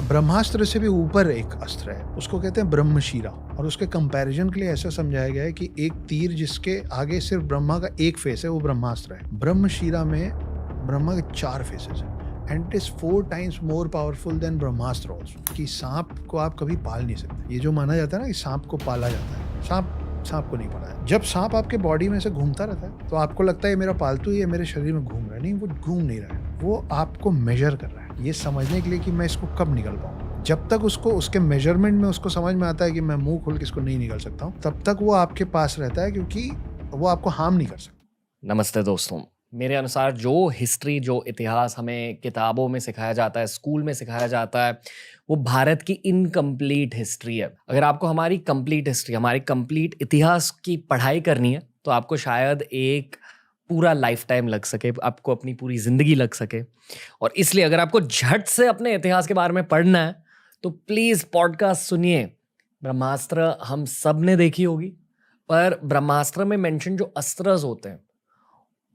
ब्रह्मास्त्र से भी ऊपर एक अस्त्र है, उसको कहते हैं ब्रह्मशीरा। और उसके कंपैरिजन के लिए ऐसा समझाया गया है कि एक तीर जिसके आगे सिर्फ ब्रह्मा का एक फेस है वो ब्रह्मास्त्र है। ब्रह्मशीरा में ब्रह्मा के 4 फेसेस हैं and it is 4 times more powerful than Brahmastra also. कि सांप को आप कभी पाल नहीं सकते। ये जो माना जाता है ना कि सांप को पाला जाता है, सांप को नहीं पाला है। जब सांप आपके बॉडी में से घूमता रहता है तो आपको लगता है ये मेरा पालतू ही है, मेरे शरीर में घूम रहा है। नहीं, वो घूम नहीं रहा है, वो आपको मेजर कर रहा है ये समझने के लिए कि मैं इसको कब निकल पाऊँ। जब तक उसको उसके मेजरमेंट में उसको समझ में आता है कि मैं मुंह खोल के इसको नहीं निकल सकता हूँ, तब तक वो आपके पास रहता है, क्योंकि वो आपको हार्म नहीं कर सकता। नमस्ते दोस्तों। मेरे अनुसार जो हिस्ट्री, जो इतिहास हमें किताबों में सिखाया जाता है, स्कूल में सिखाया जाता है, वो भारत की इनकम्प्लीट हिस्ट्री है। अगर आपको हमारी कंप्लीट हिस्ट्री, हमारी कंप्लीट इतिहास की पढ़ाई करनी है तो आपको शायद एक पूरा लाइफ टाइम लग सके, आपको अपनी पूरी ज़िंदगी लग सके। और इसलिए अगर आपको झट से अपने इतिहास के बारे में पढ़ना है तो प्लीज़ पॉडकास्ट सुनिए। ब्रह्मास्त्र हम सब ने देखी होगी, पर ब्रह्मास्त्र में मेंशन जो अस्त्रस होते हैं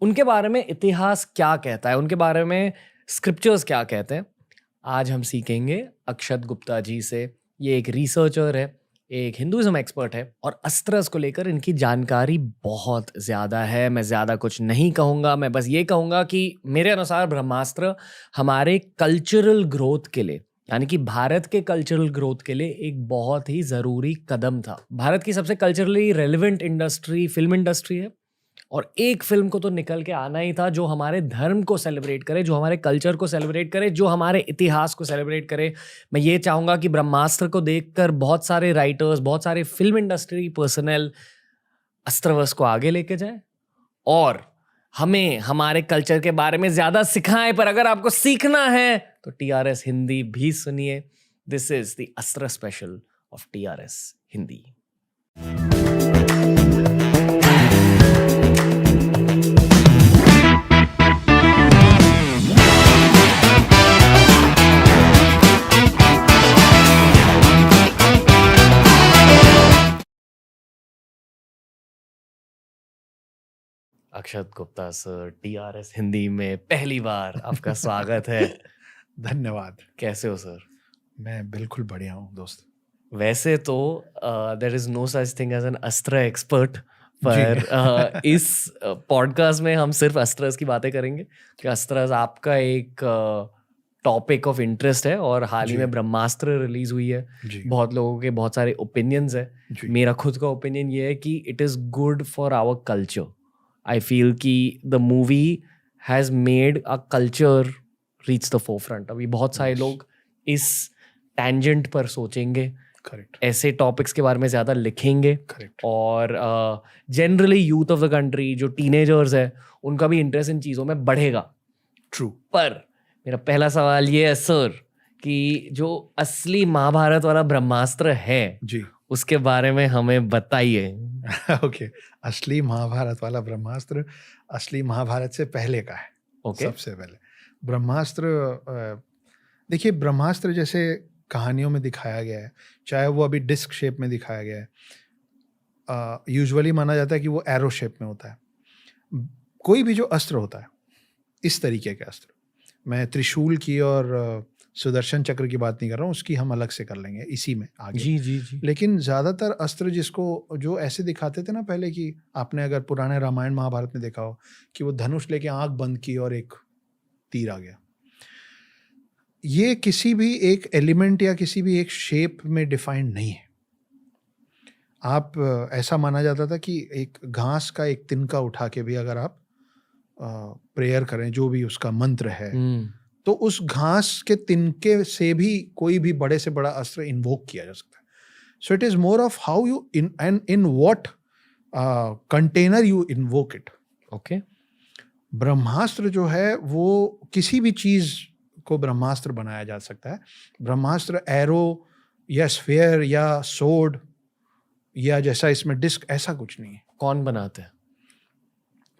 उनके बारे में इतिहास क्या कहता है, उनके बारे में स्क्रिप्चर्स क्या कहते हैं, आज हम सीखेंगे अक्षत गुप्ता जी से। ये एक रिसर्चर है, एक हिंदुइज्म एक्सपर्ट है और अस्त्रस को लेकर इनकी जानकारी बहुत ज़्यादा है। मैं ज़्यादा कुछ नहीं कहूँगा, मैं बस ये कहूँगा कि मेरे अनुसार ब्रह्मास्त्र हमारे कल्चरल ग्रोथ के लिए, यानी कि भारत के कल्चरल ग्रोथ के लिए एक बहुत ही ज़रूरी कदम था। भारत की सबसे culturally relevant industry film industry है और एक फिल्म को तो निकल के आना ही था जो हमारे धर्म को सेलिब्रेट करे, जो हमारे कल्चर को सेलिब्रेट करे, जो हमारे इतिहास को सेलिब्रेट करे। मैं ये चाहूँगा कि ब्रह्मास्त्र को देखकर बहुत सारे राइटर्स, बहुत सारे फिल्म इंडस्ट्री पर्सनल अस्त्रवश को आगे लेके जाए और हमें हमारे कल्चर के बारे में ज़्यादा सिखाएं। पर अगर आपको सीखना है तो TRS हिंदी भी सुनिए। दिस इज द अस्त्र special of TRS Hindi. Akshat Gupta sir, TRS Hindi में पहली बार आपका स्वागत है। धन्यवाद। कैसे हो सर? मैं बिल्कुल बढ़िया हूँ दोस्त। वैसे तो there is no such thing as an astra expert, पर इस पॉडकास्ट में हम सिर्फ अस्त्रस की बातें करेंगे कि अस्त्रस आपका एक टॉपिक ऑफ इंटरेस्ट है और हाल ही में ब्रह्मास्त्र रिलीज हुई है। बहुत लोगों के बहुत सारे ओपिनियंस है। मेरा खुद का ओपिनियन ये है कि it is good for our culture. I feel कि the movie has made a culture reach the forefront. अभी बहुत सारे लोग इस टैंजेंट पर सोचेंगे, करेक्ट, ऐसे टॉपिक्स के बारे में ज़्यादा लिखेंगे, करेक्ट। और generally youth of the country, जो टीनेजर्स है, उनका भी इंटरेस्ट इन चीज़ों में बढ़ेगा। ट्रू। पर मेरा पहला सवाल ये है सर कि जो असली महाभारत वाला ब्रह्मास्त्र है जी, उसके बारे में हमें बताइए। ओके। असली महाभारत वाला ब्रह्मास्त्र असली महाभारत से पहले का है। ओके। सबसे पहले ब्रह्मास्त्र, देखिए, ब्रह्मास्त्र जैसे कहानियों में दिखाया गया है, चाहे वो अभी डिस्क शेप में दिखाया गया है, यूजुअली माना जाता है कि वो एरो शेप में होता है। कोई भी जो अस्त्र होता है, इस तरीके के अस्त्र, मैं त्रिशूल की और सुदर्शन चक्र की बात नहीं कर रहा हूँ, उसकी हम अलग से कर लेंगे इसी में आगे। जी जी जी। लेकिन ज़्यादातर अस्त्र जिसको जो ऐसे दिखाते थे ना पहले, कि आपने अगर पुराने रामायण महाभारत में देखा हो कि वो धनुष लेके आंख बंद की और एक तीर आ गया, ये किसी भी एक एलिमेंट या किसी भी एक शेप में डिफाइंड नहीं है। आप ऐसा माना जाता था कि एक घास का एक तिनका उठा के भी अगर आप प्रेयर करें, जो भी उसका मंत्र है, तो उस घास के तिनके से भी कोई भी बड़े से बड़ा अस्त्र इन्वोक किया जा सकता है। So it is more of how you in what container you invoke it. Okay. Brahmastra जो है वो किसी भी चीज को ब्रह्मास्त्र बनाया जा सकता है। ब्रह्मास्त्र एरो या स्फेयर या सोड या जैसा इसमें डिस्क, ऐसा कुछ नहीं है। कौन बनाते हैं?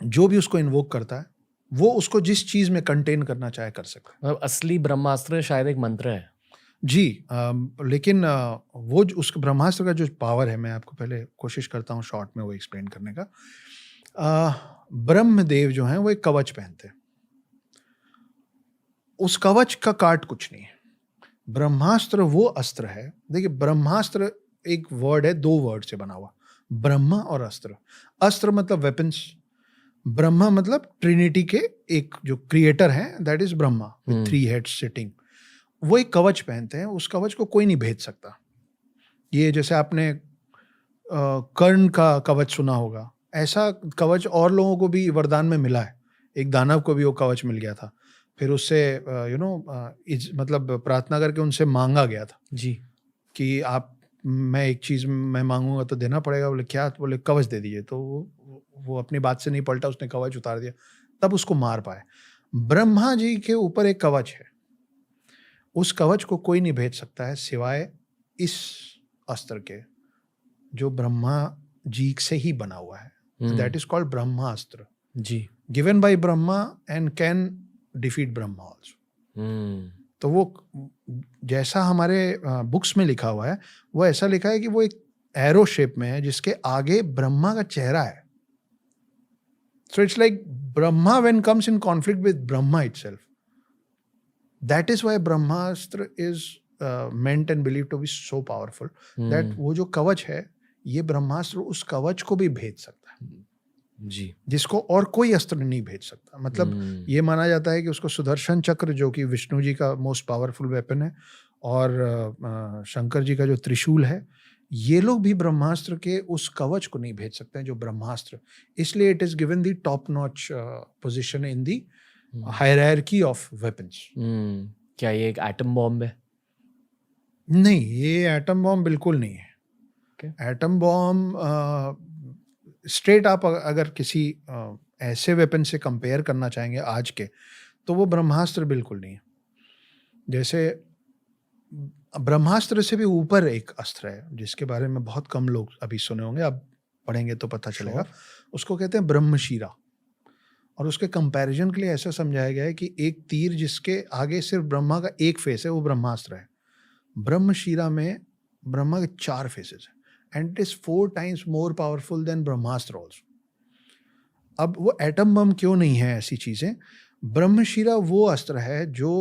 जो भी उसको इन्वोक करता है वो उसको जिस चीज में कंटेन करना चाहे कर सकता है। मतलब असली ब्रह्मास्त्र शायद एक मंत्र है। जी, लेकिन वो उस ब्रह्मास्त्र का जो पावर है, मैं आपको पहले कोशिश करता हूँ शॉर्ट में वो एक्सप्लेन करने का। ब्रह्मदेव जो हैं वो एक कवच पहनते हैं। उस कवच का काट कुछ नहीं है। ब्रह्मास्त्र वो अस्त्र है, देखिए ब्रह्मास्त्र एक वर्ड है, 2 वर्ड से बना हुआ, ब्रह्मा और अस्त्र। अस्त्र मतलब वेपन्स, ब्रह्मा मतलब ट्रिनिटी के एक जो क्रिएटर हैं, that is Brahma with 3 heads sitting. वो एक कवच पहनते हैं, उस कवच को कोई नहीं भेद सकता। ये जैसे आपने कर्ण का कवच सुना होगा, ऐसा कवच और लोगों को भी वरदान में मिला है। एक दानव को भी वो कवच मिल गया था, फिर उससे मतलब प्रार्थना करके उनसे मांगा गया था जी कि आप, मैं एक चीज मैं मांगूंगा तो देना पड़ेगा। बोले क्या? तो बोले कवच दे दीजिए। तो वो अपनी बात से नहीं पलटा, उसने कवच उतार दिया, तब उसको मार पाए। ब्रह्मा जी के ऊपर एक कवच है, उस कवच को कोई नहीं भेज सकता है सिवाय इस अस्त्र के, जो ब्रह्मा जी से ही बना हुआ है। दैट इज कॉल्ड ब्रह्मास्त्र, जी given by Brahma and can defeat Brahma also. तो वो जैसा हमारे बुक्स में लिखा हुआ है, वो ऐसा लिखा है कि वो एक एरो शेप में है जिसके आगे ब्रह्मा का चेहरा है। So it's like Brahma when comes in conflict with Brahma itself. That is why Brahmastra is meant and believe to be so powerful that वो जो कवच है, ये ब्रह्मास्त्र उस कवच को भी भेज सकता है जी, जिसको और कोई अस्त्र नहीं भेज सकता। मतलब ये माना जाता है कि उसको सुदर्शन चक्र, जो कि विष्णु जी का मोस्ट पावरफुल वेपन है, और शंकर जी का जो त्रिशूल है, ये लोग भी ब्रह्मास्त्र के उस कवच को नहीं भेज सकते हैं जो ब्रह्मास्त्र। इसलिए it is given the top notch position in the hierarchy of weapons. क्या ये एक एटम बॉम्ब है? नहीं, ये एटम बॉम्ब बिल्कुल नहीं है। एटम बॉम्ब स्ट्रेट आप अगर किसी ऐसे वेपन से कंपेयर करना चाहेंगे आज के, तो वो ब्रह्मास्त्र बिल्कुल नहीं है। जैसे ब्रह्मास्त्र से भी ऊपर एक अस्त्र है जिसके बारे में बहुत कम लोग अभी सुने होंगे, आप पढ़ेंगे तो पता चलेगा। उसको कहते हैं ब्रह्मशीरा, और उसके कंपैरिजन के लिए ऐसा समझाया गया है कि एक तीर जिसके आगे सिर्फ ब्रह्मा का एक फेस है, वो ब्रह्मास्त्र है। ब्रह्मशीरा में ब्रह्मा के 4 फेसेस हैं, and it is 4 times more powerful than Brahmastra also। अब वो एटम बम क्यों नहीं है, ऐसी चीजें। ब्रह्मशीरा वो अस्त्र है जो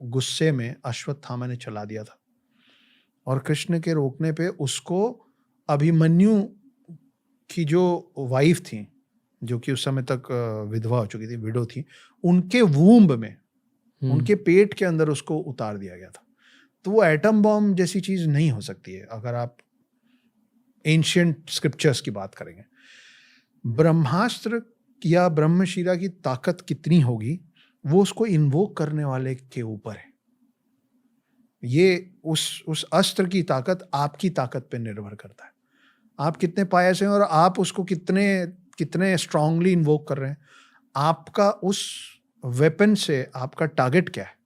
गुस्से में अश्वत्थामा ने चला दिया था, और कृष्ण के रोकने पे उसको अभिमन्यु की जो वाइफ थी, जो कि उस समय तक विधवा हो चुकी थी, विडो थी, उनके वूम्ब में, उनके पेट के अंदर उसको उतार दिया गया था। तो वो एटम बॉम्ब जैसी चीज नहीं हो सकती है अगर आप एंशिएंट स्क्रिप्चर्स की बात करेंगे। ब्रह्मास्त्र या ब्रह्मशीरा की ताकत कितनी होगी, वो उसको इन्वोक करने वाले के ऊपर है। ये उस अस्त्र की ताकत आपकी ताकत पे निर्भर करता है, आप कितने पायस हैं और आप उसको कितने स्ट्रांगली इन्वोक कर रहे हैं। आपका उस वेपन से आपका टारगेट क्या है,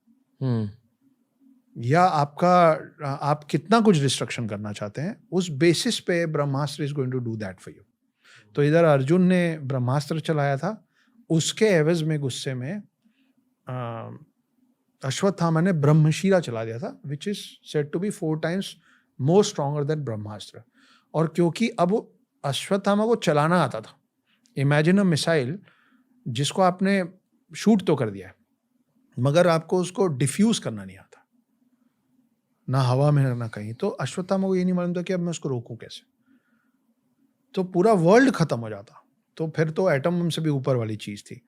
या आप कितना कुछ डिस्ट्रक्शन करना चाहते हैं, उस बेसिस पे Brahmastra is going to do that for you. तो इधर अर्जुन ने ब्रह्मास्त्र चलाया था, उसके एवज में गुस्से में अश्वत्थामा ने ब्रह्मशीरा चला दिया था, which is said to be 4 times more stronger than Brahmastra. और क्योंकि अब अश्वत्थामा को चलाना आता था, इमेजिन अ मिसाइल जिसको आपने शूट तो कर दिया है, मगर आपको उसको डिफ्यूज करना नहीं आता, ना हवा में ना कहीं। तो अश्वत्थामा को ये नहीं मालूम था कि अब मैं उसको रोकूं कैसे, तो पूरा वर्ल्ड खत्म हो जाता। तो फिर तो एटम बम से भी ऊपर वाली चीज थी।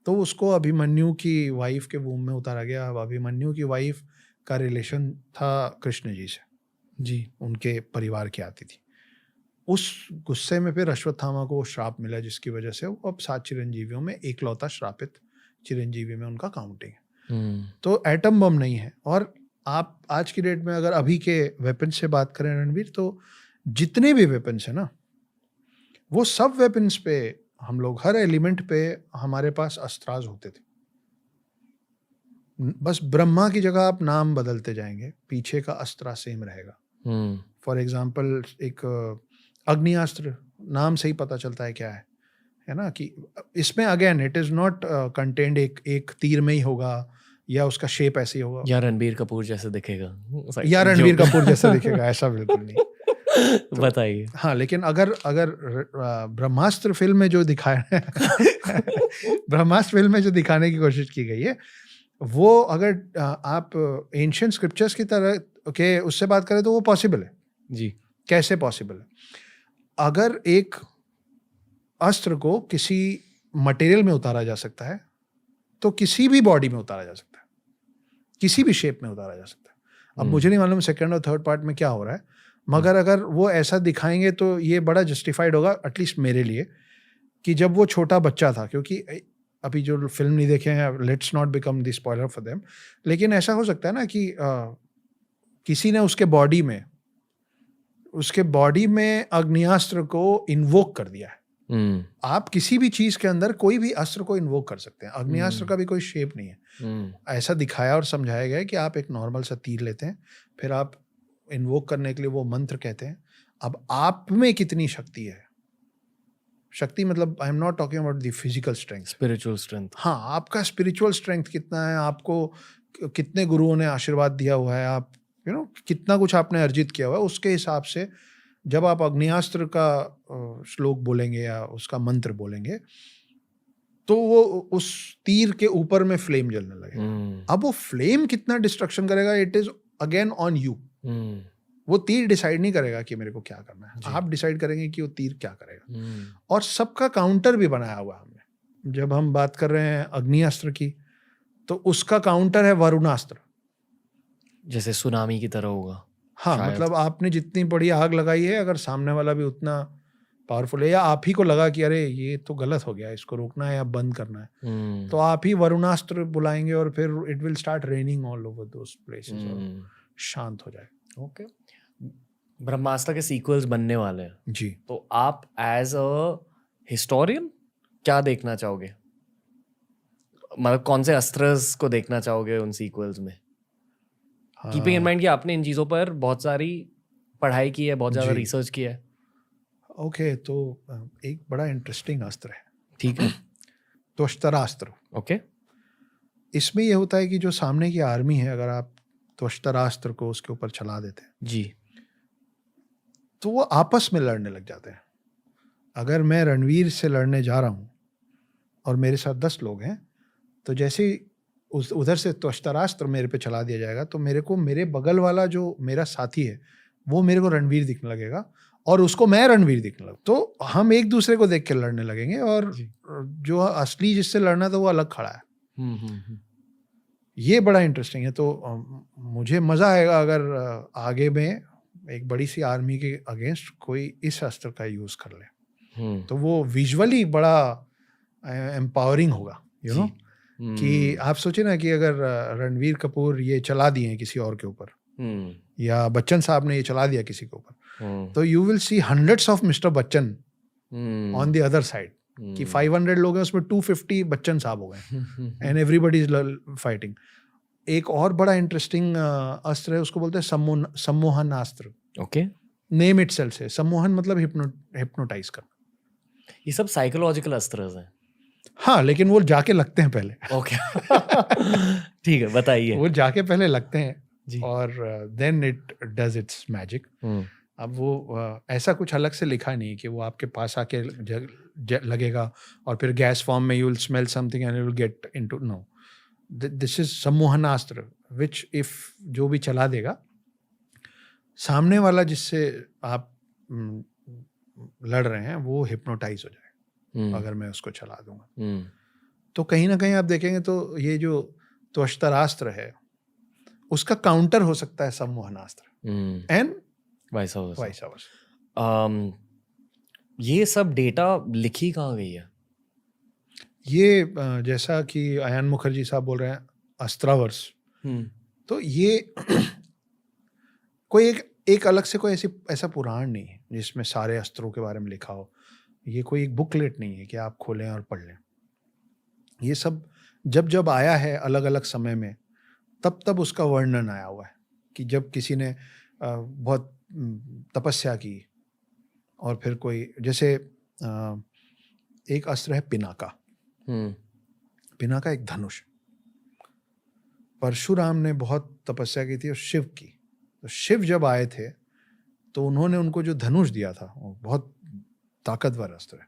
तो उसको अभिमन्यु की वाइफ के वूम में उतारा गया। अब अभिमन्यु की वाइफ का रिलेशन था कृष्ण जी से, जी, उनके परिवार की आती थी। उस गुस्से में फिर अश्वत्थामा को श्राप मिला, जिसकी वजह से वो अब 7 चिरंजीवियों में एकलौता श्रापित चिरंजीवी में उनका काउंटिंग है। तो एटम बम नहीं है। और आप आज की डेट में अगर अभी के वेपन से बात करें रणवीर, तो जितने भी वेपन्स है ना, वो सब वेपन्स पे हम लोग, हर एलिमेंट पे हमारे पास अस्त्राज होते थे। बस ब्रह्मा की जगह आप नाम बदलते जाएंगे, पीछे का अस्त्र सेम रहेगा। फॉर एग्जाम्पल एक अग्नियास्त्र, नाम से ही पता चलता है क्या है ना, कि इसमें again it is not contained एक तीर में ही होगा, या उसका शेप ऐसे ही होगा, या रणबीर कपूर जैसे दिखेगा, या रणबीर कपूर जैसा दिखेगा, ऐसा बिल्कुल नहीं। तो बताइए। हाँ, लेकिन अगर ब्रह्मास्त्र फिल्म में जो दिखाया ब्रह्मास्त्र फिल्म में जो दिखाने की कोशिश की गई है, वो अगर आप एंशियंट स्क्रिप्चर्स की तरह के उससे बात करें तो वो पॉसिबल है। जी। कैसे पॉसिबल है? अगर एक अस्त्र को किसी मटेरियल में उतारा जा सकता है तो किसी भी बॉडी में उतारा जा सकता है, किसी भी शेप में उतारा जा सकता है। अब मुझे नहीं मालूम सेकंड और थर्ड पार्ट में क्या हो रहा है, मगर अगर वो ऐसा दिखाएंगे तो ये बड़ा जस्टिफाइड होगा, एटलीस्ट मेरे लिए, कि जब वो छोटा बच्चा था, क्योंकि अभी जो फिल्म नहीं देखे हैं, let's not become the spoiler for them, लेकिन ऐसा हो सकता है ना कि किसी ने उसके बॉडी में अग्नियास्त्र को इन्वोक कर दिया है। आप किसी भी चीज के अंदर कोई भी अस्त्र को इन्वोक कर सकते हैं। अग्नियास्त्र का भी कोई शेप नहीं है। ऐसा दिखाया और समझाया गया है कि आप एक नॉर्मल सा तीर लेते हैं, फिर आप इन्वोक करने के लिए वो मंत्र कहते हैं। अब आप में कितनी शक्ति है, शक्ति मतलब I am not talking about the physical strength, spiritual strength. हाँ, आपका स्पिरिचुअल स्ट्रेंथ कितना है, आपको कितने गुरुओं ने आशीर्वाद दिया हुआ है, आप कितना कुछ आपने अर्जित किया हुआ है, उसके हिसाब से जब आप अग्नियास्त्र का श्लोक बोलेंगे या उसका मंत्र बोलेंगे तो वो उस तीर के ऊपर में फ्लेम जलने लगेगा। अब वो फ्लेम कितना डिस्ट्रक्शन करेगा, it is again on you. वो तीर डिसाइड नहीं करेगा कि मेरे को क्या करना है, आप डिसाइड करेंगे कि वो तीर क्या करेगा। और सबका काउंटर भी बनाया हुआ हमने। जब हम बात कर रहे हैं अग्नियास्त्र की तो उसका काउंटर है वरुणास्त्र, जैसे सुनामी की तरह होगा। हाँ, मतलब आपने जितनी बड़ी आग लगाई है, अगर सामने वाला भी उतना पावरफुल है या आप ही को लगा कि अरे ये तो गलत हो गया, इसको रोकना है या बंद करना है, तो आप ही वरुणास्त्र बुलाएंगे और फिर it will start raining all over those places और शांत हो जाए। ओके। ब्रह्मास्त्र के सीक्वल्स बनने वाले हैं जी, तो आप एज अ हिस्टोरियन क्या देखना चाहोगे? मतलब कौन से अस्त्रस को देखना चाहोगे उन सीक्वल्स में? कीपिंग इन माइंड कि आपने इन चीजों पर बहुत सारी पढ़ाई की है, बहुत ज्यादा रिसर्च किया है। ओके, तो एक बड़ा इंटरेस्टिंग अस्त्र है, ठीक है, त्वष्टरास्त्र। ओके। इसमें ये होता है कि जो सामने की आर्मी है, अगर आप त्वष्टरास्त्र को उसके ऊपर चला देते हैं जी, तो वो आपस में लड़ने लग जाते हैं। अगर मैं रणवीर से लड़ने जा रहा हूँ और मेरे साथ 10 लोग हैं, तो जैसे ही उधर से त्वष्टरास्त्र मेरे पे चला दिया जाएगा तो मेरे को मेरे बगल वाला जो मेरा साथी है वो मेरे को रणवीर दिखने लगेगा और उसको मैं रणवीर दिखने लगा, तो हम एक दूसरे को देख के लड़ने लगेंगे और जो असली जिससे लड़ना था वो अलग खड़ा है। ये बड़ा इंटरेस्टिंग है। तो मुझे मजा आएगा अगर आगे में एक बड़ी सी आर्मी के अगेंस्ट कोई इस अस्त्र का यूज कर ले, तो वो विजुअली बड़ा एम्पावरिंग होगा, यू नो, कि आप सोचे ना कि अगर रणवीर कपूर ये चला दिए हैं किसी और के ऊपर या बच्चन साहब ने ये चला दिया किसी के ऊपर, तो you will see hundreds of mister Bachchan on the other side, कि 500 लोग हैं उसमें 250 बच्चन साहब हो गए एंड एवरीबडी इज फाइटिंग। एक और बड़ा इंटरेस्टिंग अस्त्र है, उसको बोलते हैं सम्मोहन अस्त्र। ओके, नेम इटसेल्फ से सम्मोहन मतलब हिप्नोटाइज करना। ये सब साइकोलॉजिकल अस्त्र हैं। हाँ, लेकिन वो जाके लगते हैं पहले। ओके ठीक है, बताइए। वो जाके पहले लगते हैं जी। और then it does it's magic. अब वो ऐसा कुछ अलग से लिखा नहीं कि वो आपके पास आके लगेगा और फिर गैस फॉर्म में you will smell something and you will get into, no, this is Sammohanastra which if जो भी चला देगा, सामने वाला जिससे आप लड़ रहे हैं वो हिप्नोटाइज हो जाएगा अगर मैं उसको चला दूंगा। तो कहीं ना कहीं आप देखेंगे तो ये जो त्वष्टरास्त्र है उसका काउंटर हो सकता है सम्मोहनास्त्र एंड वाइस वर्सा। ये सब डेटा लिखी कहाँ गई है? ये जैसा कि आयन मुखर्जी साहब बोल रहे हैं अस्त्रावर्स, तो ये कोई एक अलग से कोई ऐसा पुराण नहीं है जिसमें सारे अस्त्रों के बारे में लिखा हो। ये कोई एक बुकलेट नहीं है कि आप खोलें और पढ़ लें। ये सब जब जब आया है अलग अलग समय में, तब तब उसका वर्णन आया हुआ है कि जब किसी ने बहुत तपस्या की और फिर कोई, जैसे एक अस्त्र है पिनाका। पिनाका एक धनुष। परशुराम ने बहुत तपस्या की थी और शिव की, तो शिव जब आए थे तो उन्होंने उनको जो धनुष दिया था वो बहुत ताकतवर अस्त्र है,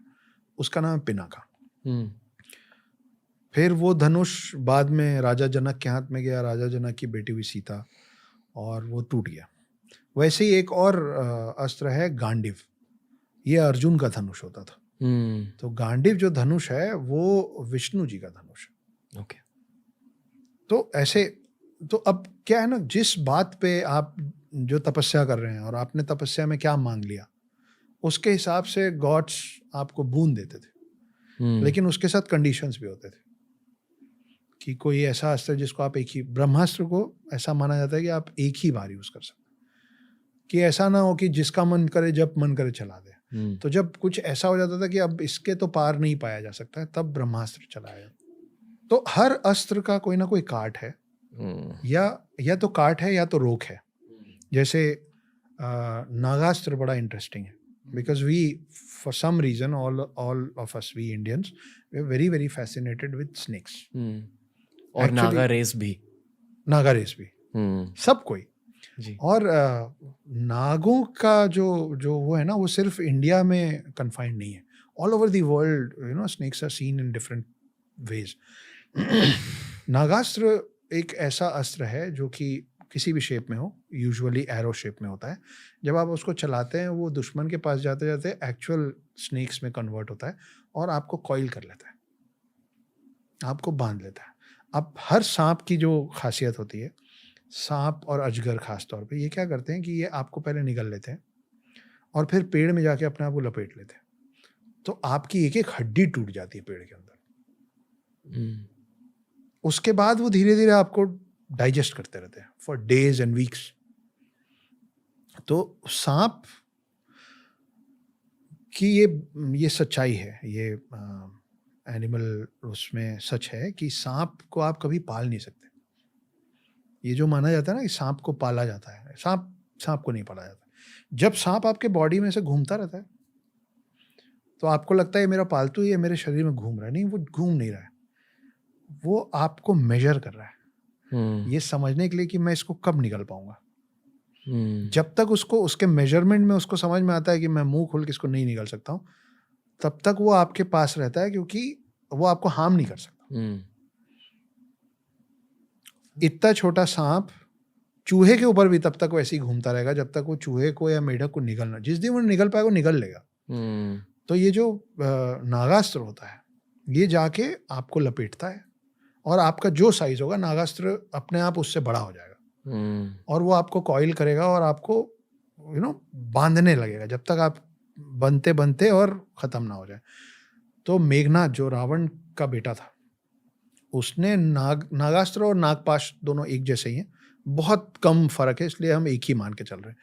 उसका नाम है पिनाका। फिर वो धनुष बाद में राजा जनक के हाथ में गया, राजा जनक की बेटी हुई सीता, और वो टूट गया। वैसे ही एक और अस्त्र है गांडीव, ये अर्जुन का धनुष होता था। तो गांडीव जो धनुष है वो विष्णु जी का धनुष है। ओके। तो ऐसे, तो अब क्या है ना, जिस बात पे आप जो तपस्या कर रहे हैं और आपने तपस्या में क्या मांग लिया, उसके हिसाब से गॉड्स आपको बूंद देते थे। लेकिन उसके साथ कंडीशंस भी होते थे कि कोई ऐसा अस्त्र जिसको आप एक ही, ब्रह्मास्त्र को ऐसा माना जाता है कि आप एक ही बार यूज कर सकते, कि ऐसा ना हो कि जिसका मन करे जब मन करे चला दे। तो जब कुछ ऐसा हो जाता था कि अब इसके तो पार नहीं पाया जा सकता है, तब ब्रह्मास्त्र चलाया। तो हर अस्त्र का कोई ना कोई काट है, या तो काट है या तो रोक है। जैसे नागास्त्र बड़ा इंटरेस्टिंग है, because we for some reason all of us we Indians we are very very fascinated with snakes. और नागा रेस भी, नागा रेस भी, सब कोई जी। और नागों का जो वो है ना, वो सिर्फ इंडिया में कन्फाइंड नहीं है, all over the world you know snakes are seen in different ways. Nagastra एक ऐसा अस्त्र है जो कि किसी भी शेप में हो, यूजुअली एरो शेप में होता है। जब आप उसको चलाते हैं, वो दुश्मन के पास जाते जाते एक्चुअल स्नेक्स में कन्वर्ट होता है और आपको कॉइल कर लेता है, आपको बांध लेता है। अब हर सांप की जो खासियत होती है, सांप और अजगर खास तौर पे, ये क्या करते हैं कि ये आपको पहले निगल लेते हैं और फिर पेड़ में जाके अपने आप को लपेट लेते हैं। तो आपकी एक एक हड्डी टूट जाती है पेड़ के अंदर। उसके बाद वो धीरे धीरे आपको डाइजेस्ट करते रहते हैं फॉर डेज एंड वीक्स। तो सांप की ये सच्चाई है, ये एनिमल उसमें सच है कि सांप को आप कभी पाल नहीं सकते। ये जो माना जाता है ना कि सांप को पाला जाता है, सांप को नहीं पाला जाता। जब सांप आपके बॉडी में से घूमता रहता है तो आपको लगता है मेरा पालतू, ये मेरे शरीर में घूम रहा है। नहीं, वो घूम नहीं रहा है, वो आपको मेजर कर रहा है, ये समझने के लिए कि मैं इसको कब निकल पाऊंगा। जब तक उसको उसके मेजरमेंट में उसको समझ में आता है कि मैं मुंह खोल के इसको नहीं निकल सकता हूँ, तब तक वो आपके पास रहता है, क्योंकि वो आपको हार्म नहीं कर सकता। इतना छोटा सांप चूहे के ऊपर भी तब तक वैसे ही घूमता रहेगा जब तक वो चूहे को या मेढक को निगलना, जिस दिन वो निकल पाएगा वो निकल लेगा। तो ये जो नागास्त्र होता है, ये जाके आपको लपेटता है और आपका जो साइज होगा, नागास्त्र अपने आप उससे बड़ा हो जाएगा और वो आपको कॉइल करेगा और आपको यू नो बांधने लगेगा जब तक आप बनते बनते और खत्म ना हो जाए। तो मेघनाद जो रावण का बेटा था, उसने नागास्त्र और नागपाश दोनों एक जैसे ही हैं, बहुत कम फर्क है, इसलिए हम एक ही मान के चल रहे हैं।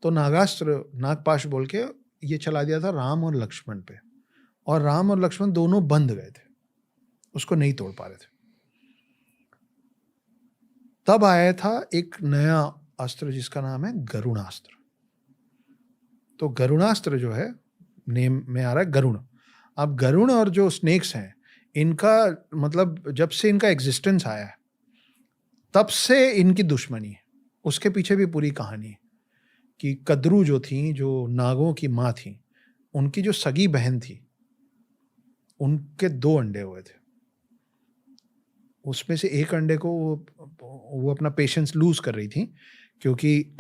तो नागास्त्र नागपाश बोल के ये चला दिया था राम और लक्ष्मण पे, और राम और लक्ष्मण दोनों बंध गए थे, उसको नहीं तोड़ पा रहे थे। तब आया था एक नया अस्त्र जिसका नाम है गरुणास्त्र। तो गरुणास्त्र जो है, नेम में आ रहा है गरुण। अब गरुण और जो स्नेक्स हैं, इनका मतलब जब से इनका एग्जिस्टेंस आया है तब से इनकी दुश्मनी है। उसके पीछे भी पूरी कहानी है कि कद्रू जो थी, जो नागों की माँ थी, उनकी जो सगी बहन थी, उनके 2 अंडे हुए थे। उसमें से एक अंडे को वो अपना पेशेंस लूज कर रही थी, क्योंकि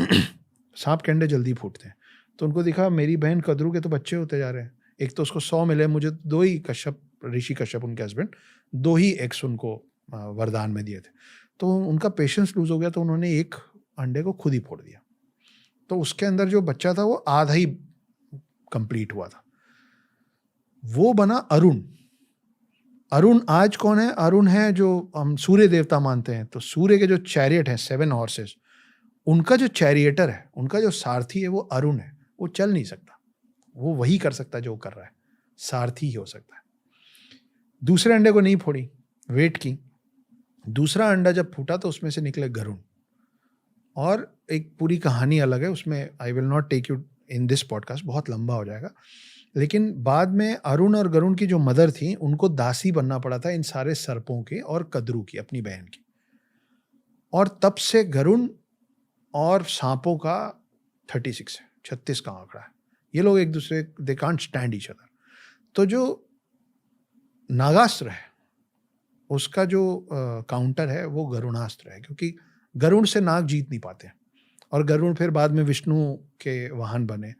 सांप के अंडे जल्दी फूटते हैं। तो उनको दिखा मेरी बहन कद्रू के तो बच्चे होते जा रहे हैं, एक तो उसको 100 मिले, मुझे 2 ही कश्यप, ऋषि कश्यप उनके हस्बैंड, 2 ही एग्स उनको वरदान में दिए थे। तो उनका पेशेंस लूज हो गया, तो उन्होंने एक अंडे को खुद ही फोड़ दिया। तो उसके अंदर जो बच्चा था वो आधा ही कंप्लीट हुआ था, वो बना अरुण। अरुण आज कौन है? अरुण है जो हम सूर्य देवता मानते हैं। तो सूर्य के जो चैरियट है 7 हॉर्सेस, उनका जो चैरिएटर है, उनका जो सारथी है वो अरुण है। वो चल नहीं सकता, वो वही कर सकता है जो कर रहा है, सारथी ही हो सकता है। दूसरे अंडे को नहीं फोड़ी, वेट की। दूसरा अंडा जब फूटा तो उसमें से निकले गरुण, और एक पूरी कहानी अलग है उसमें। I will not take you in this podcast, बहुत लंबा हो जाएगा। लेकिन बाद में अरुण और गरुण की जो मदर थी, उनको दासी बनना पड़ा था इन सारे सर्पों के और कद्रू की, अपनी बहन की। और तब से गरुण और सांपों का 36 है, 36 का आंकड़ा है। ये लोग एक दूसरे, they can't stand each other. तो जो नागास्त्र है उसका जो काउंटर है वो गरुणास्त्र है, क्योंकि गरुड़ से नाग जीत नहीं पाते। और गरुड़ फिर बाद में विष्णु के वाहन बने।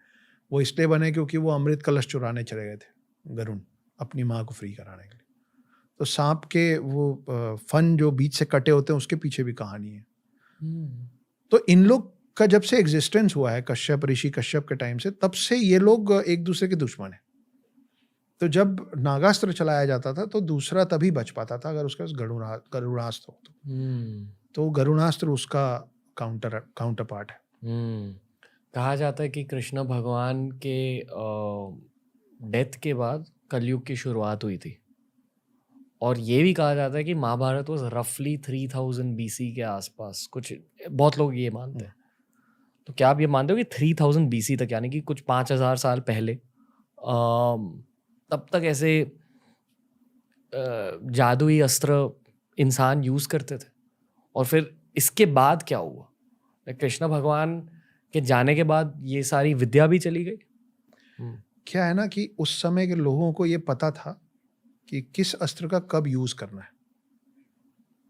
वो इसलिए बने क्योंकि वो अमृत कलश चुराने चले गए थे गरुड़, अपनी माँ को फ्री कराने के लिए। तो सांप के वो फन जो बीच से कटे होते हैं उसके पीछे भी कहानी है। तो इन लोग का जब से एग्जिस्टेंस हुआ है कश्यप ऋषि कश्यप के टाइम से, तब से ये लोग एक दूसरे के दुश्मन हैं। तो जब नागास्त्र चलाया जाता था तो दूसरा तभी बच पाता था अगर उसके पास गरुणास्त्र हो तो गरुणास्त्र उसका काउंटर पार्ट है। कहा जाता है कि कृष्ण भगवान के डेथ के बाद कलयुग की शुरुआत हुई थी, और ये भी कहा जाता है कि महाभारत वाज रफली 3000 बीसी के आसपास, कुछ बहुत लोग ये मानते हैं। तो क्या आप ये मानते हो कि 3000 बीसी तक, यानी कि कुछ 5000 साल पहले, तब तक ऐसे जादुई अस्त्र इंसान यूज करते थे? और फिर इसके बाद क्या हुआ? कृष्ण भगवान के जाने के बाद ये सारी विद्या भी चली गई? क्या है ना कि उस समय के लोगों को ये पता था कि किस अस्त्र का कब यूज करना है।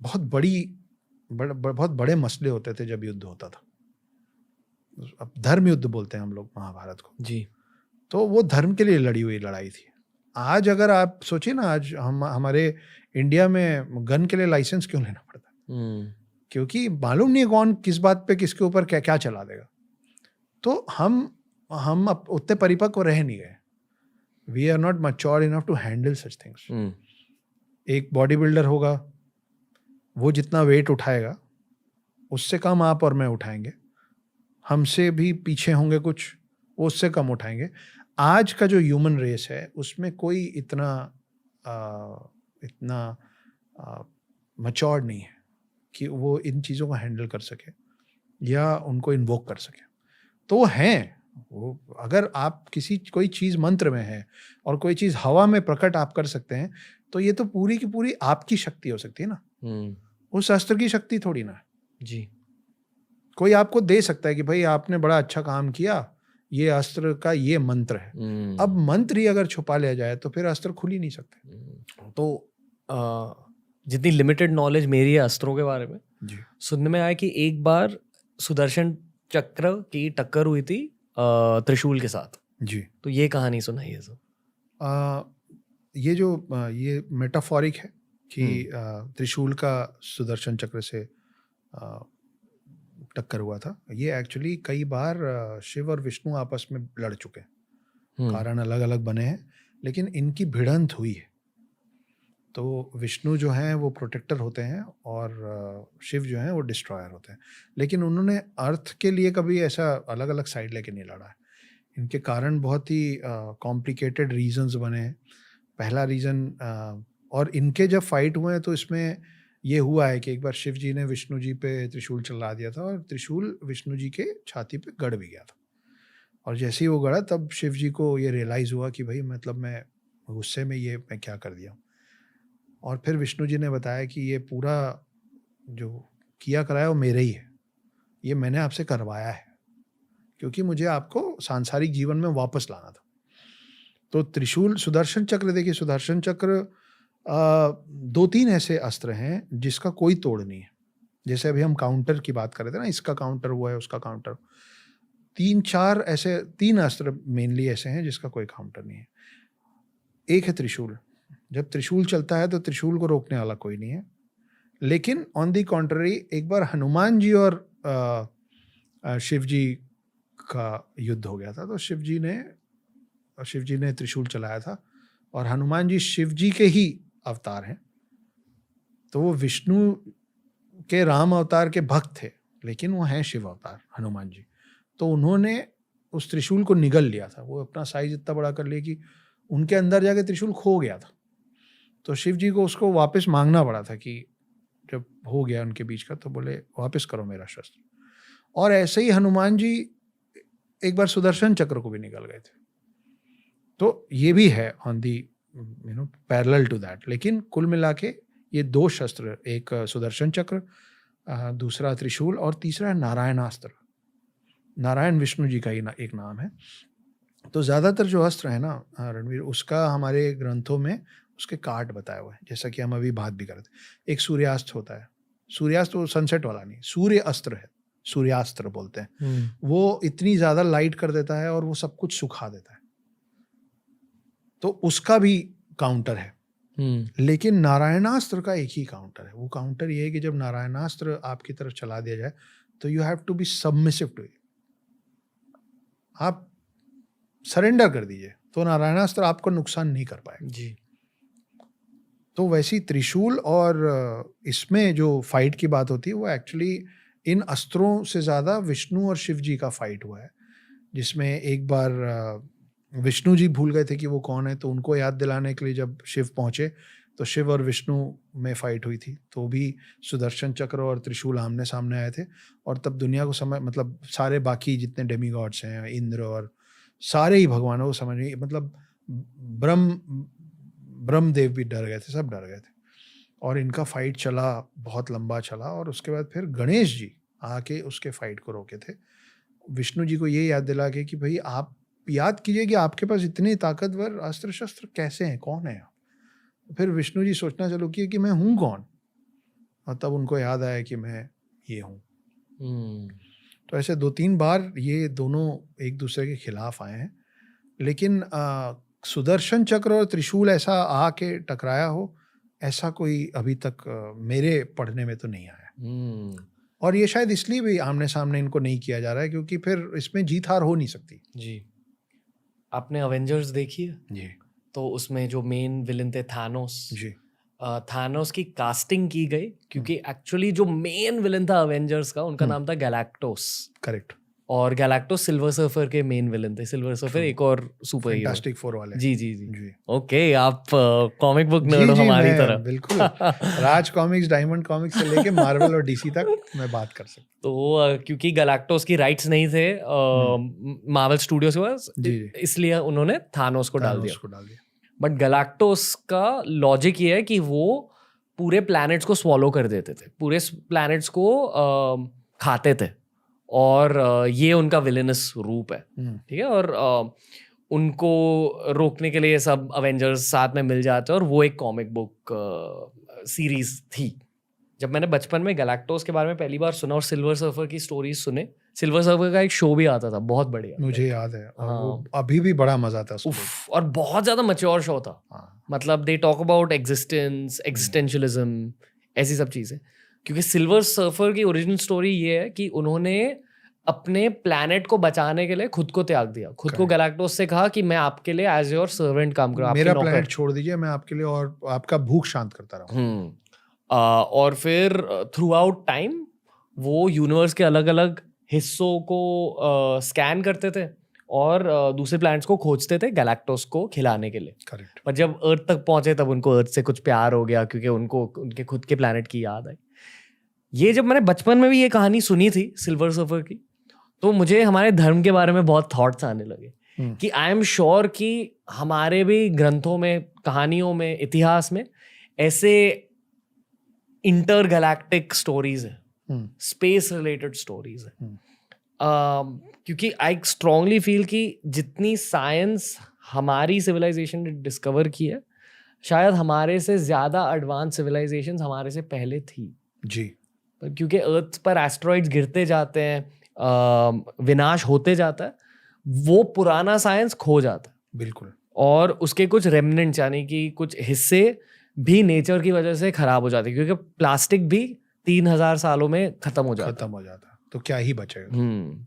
बहुत बहुत बड़े मसले होते थे जब युद्ध होता था। अब धर्म युद्ध बोलते हैं हम लोग महाभारत को जी। तो वो धर्म के लिए लड़ी हुई लड़ाई थी। आज अगर आप सोचिए ना, आज हमारे इंडिया में गन के लिए लाइसेंस क्यों लेना पड़ता है? क्योंकि मालूम नहीं है कौन किस बात पे किसके ऊपर क्या क्या चला देगा। तो हम उतने परिपक्व रह नहीं गए। We are not mature enough to handle such things. एक बॉडी बिल्डर होगा, वो जितना वेट उठाएगा उससे कम आप और मैं उठाएंगे। हमसे भी पीछे होंगे कुछ, वो उससे कम उठाएंगे। आज का जो ह्यूमन रेस है उसमें कोई इतना मैच्योर्ड नहीं है कि वो इन चीज़ों को हैंडल कर सके या उनको इन्वोक कर सके। तो वो हैं, वो अगर आप कोई चीज़ मंत्र में है और कोई चीज़ हवा में प्रकट आप कर सकते हैं, तो ये तो पूरी की पूरी आपकी शक्ति हो सकती है ना, उस अस्त्र की शक्ति थोड़ी ना। जी। कोई आपको दे सकता है कि भाई आपने बड़ा अच्छा काम किया, ये अस्त्र का ये मंत्र है। अब मंत्र ही अगर छुपा लिया जाए तो फिर अस्त्र खुल ही नहीं सकते। तो जितनी लिमिटेड नॉलेज मेरी है अस्त्रों के बारे में, जी। सुनने में आया कि एक बार सुदर्शन चक्र की टक्कर हुई थी त्रिशूल के साथ। जी। तो ये कहानी सुनाइए सर। ये मेटाफोरिक है कि त्रिशूल का सुदर्शन चक्र से टक्कर हुआ था। ये एक्चुअली कई बार शिव और विष्णु आपस में लड़ चुके हैं। कारण अलग अलग बने हैं, लेकिन इनकी भिड़ंत हुई है। तो विष्णु जो हैं वो प्रोटेक्टर होते हैं और शिव जो हैं वो डिस्ट्रॉयर होते हैं। लेकिन उन्होंने अर्थ के लिए कभी ऐसा अलग अलग साइड लेके नहीं लड़ा है। इनके कारण बहुत ही कॉम्प्लिकेटेड रीजंस बने हैं। पहला रीज़न, और इनके जब फाइट हुए हैं तो इसमें ये हुआ है कि एक बार शिव जी ने विष्णु जी पे त्रिशूल चला दिया था और त्रिशूल विष्णु जी के छाती पे गड़ भी गया था। और जैसे ही वो गड़ा तब शिव जी को ये रियलाइज़ हुआ कि भाई मतलब मैं गुस्से में मैं क्या कर दिया। और फिर विष्णु जी ने बताया कि ये पूरा जो किया कराया वो मेरे ही है, ये मैंने आपसे करवाया है क्योंकि मुझे आपको सांसारिक जीवन में वापस लाना था। तो त्रिशूल, सुदर्शन चक्र, देखिए सुदर्शन चक्र 2-3 ऐसे अस्त्र हैं जिसका कोई तोड़ नहीं है। जैसे अभी हम काउंटर की बात कर रहे थे ना, इसका काउंटर हुआ है, उसका काउंटर, 3-4 ऐसे 3 अस्त्र मेनली ऐसे हैं जिसका कोई काउंटर नहीं है। एक है त्रिशूल। जब त्रिशूल चलता है तो त्रिशूल को रोकने वाला कोई नहीं है। लेकिन ऑन दी कॉन्ट्ररी एक बार हनुमान जी और शिव जी का युद्ध हो गया था। तो शिव जी ने त्रिशूल चलाया था और हनुमान जी शिव जी के ही अवतार हैं। तो वो विष्णु के राम अवतार के भक्त थे, लेकिन वो हैं शिव अवतार हनुमान जी। तो उन्होंने उस त्रिशूल को निगल लिया था। वो अपना साइज इतना बड़ा कर लिया कि उनके अंदर जाके त्रिशूल खो गया था। तो शिव जी को उसको वापस मांगना पड़ा था कि जब हो गया उनके बीच का, तो बोले वापस करो मेरा शस्त्र। और ऐसे ही हनुमान जी एक बार सुदर्शन चक्र को भी निकल गए थे। तो ये भी है on the parallel to that. लेकिन कुल मिला के ये 2 शस्त्र, एक सुदर्शन चक्र, दूसरा त्रिशूल और तीसरा नारायणास्त्र। नारायण विष्णु जी का ही एक नाम है। तो ज़्यादातर जो अस्त्र है ना रणवीर, उसका हमारे ग्रंथों में उसके काट बताए हुए हैं, जैसा कि हम अभी बात भी कर रहे थे। एक सूर्यास्त होता है, सूर्यास्त वो सनसेट वाला नहीं, सूर्य अस्त्र है, सूर्यास्त्र बोलते हैं। वो इतनी ज़्यादा लाइट कर देता है और वो सब कुछ सुखा देता है, तो उसका भी काउंटर है। लेकिन नारायणास्त्र का एक ही काउंटर है। वो काउंटर ये है कि जब नारायणास्त्र आपकी तरफ चला दिया जाए तो you have to be submissive to it, आप सरेंडर कर दीजिए, तो नारायणास्त्र आपको नुकसान नहीं कर पाएगा जी। तो वैसी त्रिशूल और इसमें जो फाइट की बात होती है वो एक्चुअली इन अस्त्रों से ज़्यादा विष्णु और शिव जी का फाइट हुआ है, जिसमें एक बार विष्णु जी भूल गए थे कि वो कौन है, तो उनको याद दिलाने के लिए जब शिव पहुंचे तो शिव और विष्णु में फाइट हुई थी। तो भी सुदर्शन चक्र और त्रिशूल आमने सामने आए थे, और तब दुनिया को समझ, मतलब सारे बाकी जितने डेमीगॉड्स हैं, इंद्र और सारे ही भगवानों को समझ नहीं, मतलब ब्रह्मदेव भी डर गए थे, सब डर गए थे। और इनका फाइट चला, बहुत लंबा चला, और उसके बाद फिर गणेश जी आके उसके फाइट को रोके थे, विष्णु जी को ये याद दिला के कि भाई आप याद कीजिए कि आपके पास इतने ताकतवर अस्त्र शस्त्र कैसे हैं, कौन है आप। फिर विष्णु जी सोचना चालू किए कि मैं हूँ कौन, और तब उनको याद आया कि मैं ये हूँ। तो ऐसे 2-3 बार ये दोनों एक दूसरे के खिलाफ आए हैं, लेकिन सुदर्शन चक्र और त्रिशूल ऐसा आके टकराया हो, ऐसा कोई अभी तक मेरे पढ़ने में तो नहीं आया। और ये शायद इसलिए भी आमने सामने इनको नहीं किया जा रहा है क्योंकि फिर इसमें जीत हार हो नहीं सकती। जी। आपने अवेंजर्स देखी है? जी। तो उसमें जो मेन विलन थे थानोस, जी। थानोस की कास्टिंग की गई क्योंकि एक्चुअली जो मेन विलन था अवेंजर्स का, उनका नाम था गैलेक्टोस। करेक्ट। और गैलेक्टोस सिल्वर सर्फर के मेन विलन थे। सिल्वर सर्फर एक और सुपर हीरो, फैंटास्टिक फोर वाले। जी जी जी, जी। ओके, आप कॉमिक बुक नर्ड हो हमारी तरह। बिल्कुल। राज कॉमिक्स, डायमंड कॉमिक्स से लेके मार्वल और डीसी तक मैं बात कर सकता हूँ। तो क्योंकि गैलेक्टोस की राइट्स नहीं थे मार्वल स्टूडियोज के पास, इसलिए उन्होंने थानोस को डाल दिया। बट गैलेक्टोस का लॉजिक ये है कि वो पूरे प्लैनेट्स को स्वॉलो कर देते थे, पूरे प्लैनेट्स को खाते थे, और ये उनका विलेनस रूप है, ठीक है। और उनको रोकने के लिए सब अवेंजर्स साथ में मिल जाते हैं, और वो एक कॉमिक बुक सीरीज थी। जब मैंने बचपन में गैलेक्टोस के बारे में पहली बार सुना और सिल्वर सर्फर की स्टोरीज सुने, सिल्वर सर्फर का एक शो भी आता था, बहुत बढ़िया, मुझे याद है, और वो अभी भी बड़ा मजा आता है। और बहुत ज्यादा मैच्योर शो था। मतलब they talk about existence, existentialism, ऐसी सब चीजें। क्योंकि सिल्वर सर्फर की ओरिजिनल स्टोरी ये है कि उन्होंने अपने प्लैनेट को बचाने के लिए खुद को त्याग दिया, खुद को गैलेक्टोस से कहा कि मैं आपके लिए एज योर सर्वेंट काम करूं, मेरा प्लैनेट छोड़ दीजिए, मैं आपके लिए और आपका भूख शांत करता रहूं। और फिर थ्रू आउट टाइम वो यूनिवर्स के अलग अलग हिस्सों को स्कैन करते थे और दूसरे प्लैनेट्स को खोजते थे गैलेक्टोस को खिलाने के लिए। करेक्ट। पर जब अर्थ तक पहुंचे तब उनको अर्थ से कुछ प्यार हो गया, क्योंकि उनको उनके खुद के प्लैनेट की याद आई। ये जब मैंने बचपन में भी ये कहानी सुनी थी सिल्वर सर्फर की, तो मुझे हमारे धर्म के बारे में बहुत थॉट्स आने लगे कि आई एम श्योर कि हमारे भी ग्रंथों में, कहानियों में, इतिहास में ऐसे इंटरगैलेक्टिक स्टोरीज है, स्पेस रिलेटेड स्टोरीज है। क्योंकि आई स्ट्रांगली फील कि जितनी साइंस हमारी सिविलाइजेशन ने डिस्कवर की है, शायद हमारे से ज्यादा एडवांस सिविलाइजेशंस हमारे से पहले थी जी। पर क्योंकि अर्थ पर एस्ट्रॉइड्स गिरते जाते हैं, विनाश होते जाता है, वो पुराना साइंस खो जाता है। बिल्कुल। और उसके कुछ रेमनेंट्स, यानी कि कुछ हिस्से भी नेचर की वजह से खराब हो जाते हैं, क्योंकि प्लास्टिक भी 3000 सालों में खत्म हो जाता है, तो क्या ही बचेगा।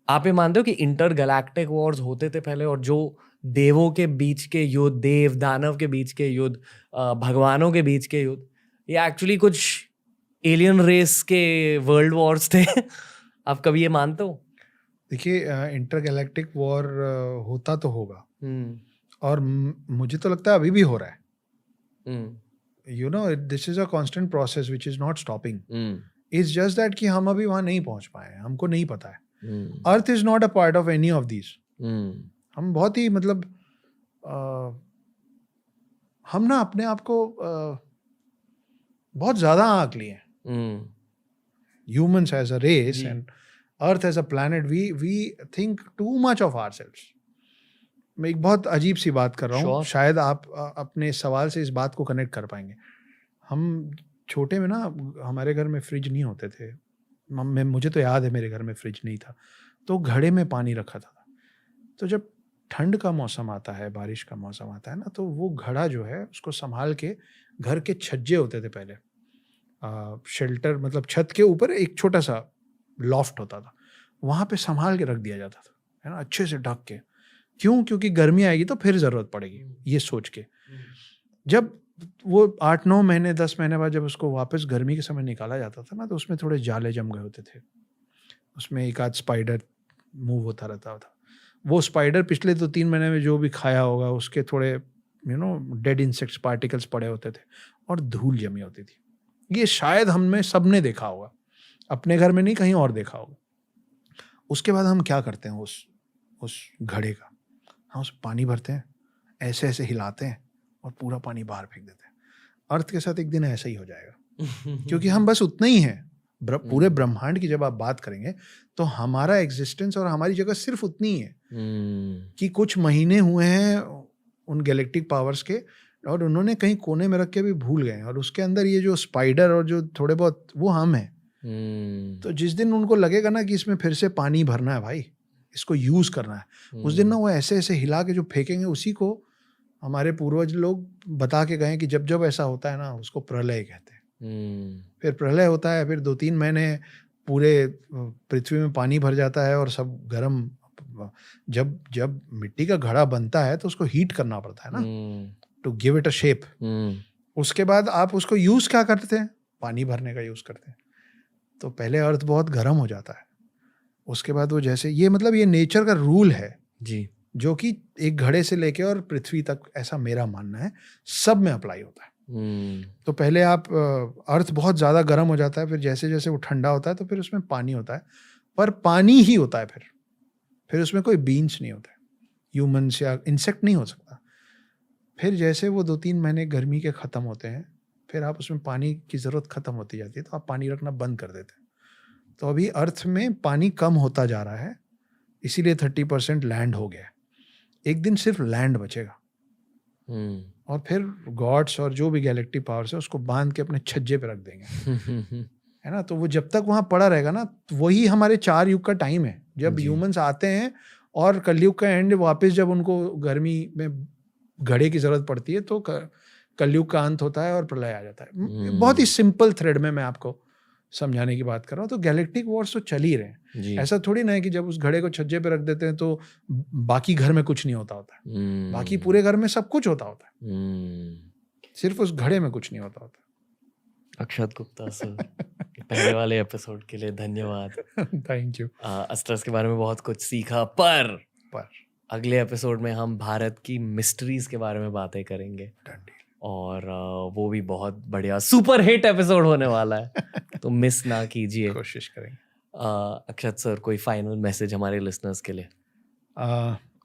आप ये मानते हो कि इंटरगैलेक्टिक वॉर्स होते थे पहले, और जो देवों के बीच के युद्ध, देव दानव के बीच के युद्ध, भगवानों के बीच के युद्ध, ये एक्चुअली कुछ एलियन रेस के वर्ल्ड वॉर्स थे? आप कभी ये मानते हो? देखिए, इंटरगैलेक्टिक वॉर होता तो होगा, और मुझे तो लगता है अभी भी हो रहा है। You know, this is a constant process which is not stopping. It's just that कि हम अभी वहां नहीं पहुंच पाए, हमको नहीं पता है। Earth is not a part of any of these. हम बहुत ही, मतलब हम ना अपने आप को बहुत ज्यादा आंक लिए हैं, humans as a race and earth as a planet. We think too much of ourselves. मैं एक बहुत अजीब सी बात कर रहा हूँ, Sure. शायद आप अपने सवाल से इस बात को कनेक्ट कर पाएंगे। हम छोटे में ना, हमारे घर में फ्रिज नहीं होते थे। मुझे तो याद है मेरे घर में फ्रिज नहीं था, तो घड़े में पानी रखा था। तो जब ठंड का मौसम आता है, बारिश का मौसम आता है ना, तो वो घड़ा जो है उसको संभाल के, घर के छज्जे होते थे पहले, शेल्टर मतलब छत के ऊपर एक छोटा सा लॉफ्ट होता था, वहाँ पे संभाल के रख दिया जाता था, है ना, अच्छे से ढक के। क्यों? क्योंकि गर्मी आएगी तो फिर ज़रूरत पड़ेगी, ये सोच के। जब वो 8-9 महीने 10 महीने बाद जब उसको वापस गर्मी के समय निकाला जाता था ना, तो उसमें थोड़े जाले जम गए होते थे, उसमें एक आध स्पाइडर मूव होता रहता था। वो स्पाइडर पिछले 2-3 महीने में जो भी खाया होगा, उसके थोड़े डेड इंसेक्ट्स पार्टिकल्स पड़े होते थे और धूल जमी होती थी। ये शायद हमने सबने देखा होगा, अपने घर में नहीं, कहीं और देखा होगा। उसके बाद हम क्या करते हैं, उस घड़े का हम उस पानी भरते हैं, ऐसे ऐसे हिलाते हैं और पूरा पानी बाहर फेंक देते हैं। अर्थ के साथ एक दिन ऐसा ही हो जाएगा, क्योंकि हम बस उतना ही हैं। पूरे ब्रह्मांड की जब आप बात करेंगे तो हमारा एग्जिस्टेंस और हमारी जगह सिर्फ उतनी ही है कि कुछ महीने हुए हैं उन गैलेक्टिक पावर्स के, और उन्होंने कहीं कोने में रख के भी भूल गए, और उसके अंदर ये जो स्पाइडर और जो थोड़े बहुत, वो हम हैं। तो जिस दिन उनको लगेगा ना कि इसमें फिर से पानी भरना है भाई, इसको यूज करना है, उस दिन ना वो ऐसे ऐसे हिला के जो फेंकेंगे, उसी को हमारे पूर्वज लोग बता के गए कि जब जब ऐसा होता है ना, उसको प्रलय कहते हैं। फिर प्रलय होता है, फिर 2-3 महीने पूरे पृथ्वी में पानी भर जाता है और सब गर्म। जब जब मिट्टी का घड़ा बनता है तो उसको हीट करना पड़ता है ना, to give it a shape. उसके बाद आप उसको यूज क्या करते हैं? पानी भरने का यूज करते हैं। तो पहले अर्थ बहुत गर्म हो जाता है, उसके बाद वो जैसे, ये मतलब ये नेचर का रूल है जी, जो कि एक घड़े से लेके और पृथ्वी तक, ऐसा मेरा मानना है, सब में अप्लाई होता है। तो पहले आप अर्थ बहुत ज़्यादा गर्म हो जाता है, फिर जैसे जैसे वो ठंडा होता है तो फिर उसमें पानी होता है, पर पानी ही होता है। फिर उसमें कोई बीन्स नहीं होता है, ह्यूमन्स या इंसेक्ट नहीं हो सकता। फिर जैसे वो 2-3 महीने गर्मी के ख़त्म होते हैं, फिर आप उसमें पानी की ज़रूरत ख़त्म होती जाती है, तो आप पानी रखना बंद कर देते हैं। तो अभी अर्थ में पानी कम होता जा रहा है, इसीलिए 30% लैंड हो गया है। एक दिन सिर्फ लैंड बचेगा, और फिर गॉड्स और जो भी गैलेक्टिक पावर्स है उसको बांध के अपने छज्जे पे रख देंगे, है ना। तो वो जब तक वहाँ पड़ा रहेगा ना, वही हमारे 4 युग का टाइम है, जब ह्यूमंस आते हैं, और कलयुग का एंड वापस जब उनको गर्मी में घड़े की जरूरत पड़ती है तो कलयुग का अंत होता है और प्रलय आ जाता है। बहुत ही सिंपल थ्रेड में मैं आपको समझाने की बात कर रहा हूँ। तो गैलेक्टिक वॉर्स तो चल ही रहे हैं। ऐसा थोड़ी ना है कि जब उस घड़े को छज्जे पे रख देते हैं तो बाकी घर में कुछ नहीं होता है। बाकी पूरे घर में सब कुछ होता है, सिर्फ उस घड़े में कुछ नहीं होता। अक्षत गुप्ता सर, पहले वाले एपिसोड के लिए धन्यवाद। Thank you. अस्ट्रस के बारे में बहुत कुछ सीखा, पर अगले एपिसोड में हम भारत की मिस्ट्रीज के बारे में बातें करेंगे, और वो भी बहुत बढ़िया सुपर हिट एपिसोड होने वाला है, तो मिस ना कीजिए, कोशिश करेंगे। अक्षत सर, कोई फाइनल मैसेज हमारे लिसनर्स के लिए?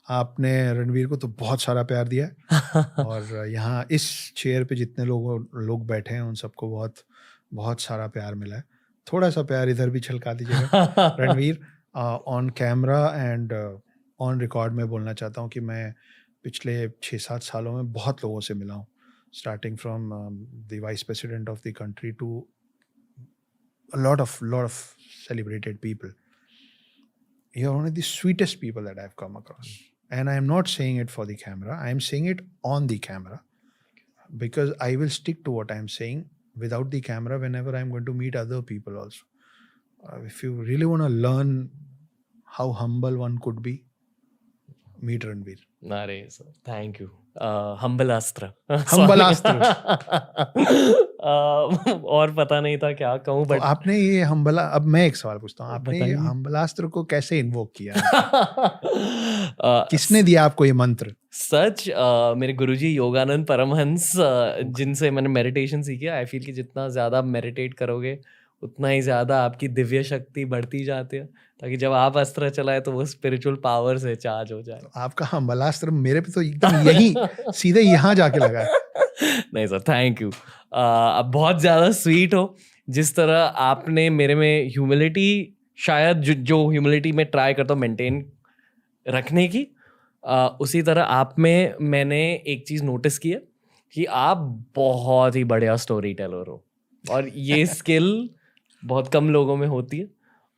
आपने रणवीर को तो बहुत सारा प्यार दिया है और यहाँ इस चेयर पे जितने लोग बैठे हैं उन सबको बहुत बहुत सारा प्यार मिला है। थोड़ा सा प्यार इधर भी छलका दीजिएगा Ranveer. On camera and on record में बोलना चाहता हूँ कि मैं पिछले 6-7 सालों में बहुत लोगों से मिला हूँ, starting from the vice president of the country to a lot of celebrated people. You are one of the sweetest people that I've come across. And I am not saying it for the camera. I am saying it on the camera, because I will stick to what I am saying without the camera whenever I am going to meet other people also. If you really want to learn how humble one could be, meet Ranveer. अरे sir, thank you. हम्बलास्त्र और पता नहीं था क्या कहूँ, but आपने ये हम्बला, अब मैं एक सवाल पूछता हूँ, आपने ये हम्बलास्त्र को कैसे इन्वोक किया? किसने दिया आपको ये मंत्र? सच मेरे गुरुजी योगानंद परमहंस, जिनसे मैंने मेडिटेशन सीखी। आई फील कि जितना ज़्यादा मेडिटेट करोगे उतना ही ज़्यादा आपकी दिव्य शक्ति बढ़ती जाती है, ताकि जब आप अस्त्र चलाए तो वो स्पिरिचुअल पावर से चार्ज हो जाए। तो आपका हम्बलास्त्र मेरे पे तो एकदम यही सीधे यहाँ जाके लगा है। नहीं सर, थैंक यू। आप बहुत ज़्यादा स्वीट हो। जिस तरह आपने मेरे में ह्यूमिलिटी, शायद जो ह्यूमिलिटी में ट्राई करता हूँ मेंटेन रखने की, उसी तरह आप में मैंने एक चीज़ नोटिस की है कि आप बहुत ही बढ़िया स्टोरी टेलर हो, और ये स्किल बहुत कम लोगों में होती है,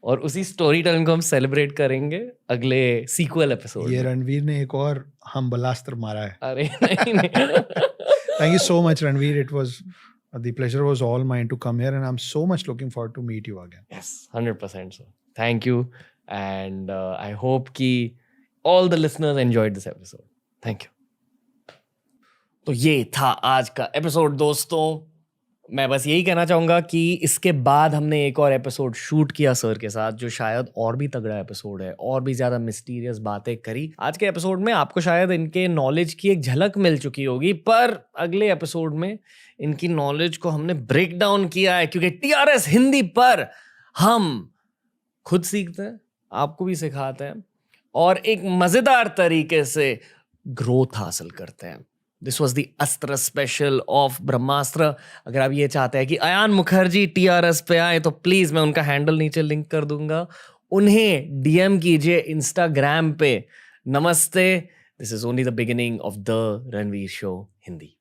और उसी स्टोरी टेलिंग को हम सेलिब्रेट करेंगे अगले सीक्वल एपिसोड ये में। रणवीर ने एक और हम बलास्त्र मारा है. अरे नहीं नहीं Thank you so much, Ranveer. It was the pleasure was all mine to come here, and I'm so much looking forward to meet you again. Yes, 100% sir. Thank you, and I hope कि all the listeners enjoyed this episode. Thank you. तो ये था आज का episode दोस्तों. मैं बस यही कहना चाहूँगा कि इसके बाद हमने एक और एपिसोड शूट किया सर के साथ, जो शायद और भी तगड़ा एपिसोड है, और भी ज़्यादा मिस्टीरियस बातें करी. आज के एपिसोड में आपको शायद इनके नॉलेज की एक झलक मिल चुकी होगी, पर अगले एपिसोड में इनकी नॉलेज को हमने ब्रेक डाउन किया है, क्योंकि TRS हिंदी पर हम खुद सीखते हैं, आपको भी सिखाते हैं, और एक मज़ेदार तरीके से ग्रोथ हासिल करते हैं. दिस वॉज द अस्त्र स्पेशल ऑफ ब्रह्मास्त्र. अगर आप ये चाहते हैं कि अयान मुखर्जी TRS पे आए, तो प्लीज मैं उनका हैंडल नीचे लिंक कर दूंगा, उन्हें DM कीजिए इंस्टाग्राम पे. नमस्ते. This is only the beginning of the Ranveer show Hindi.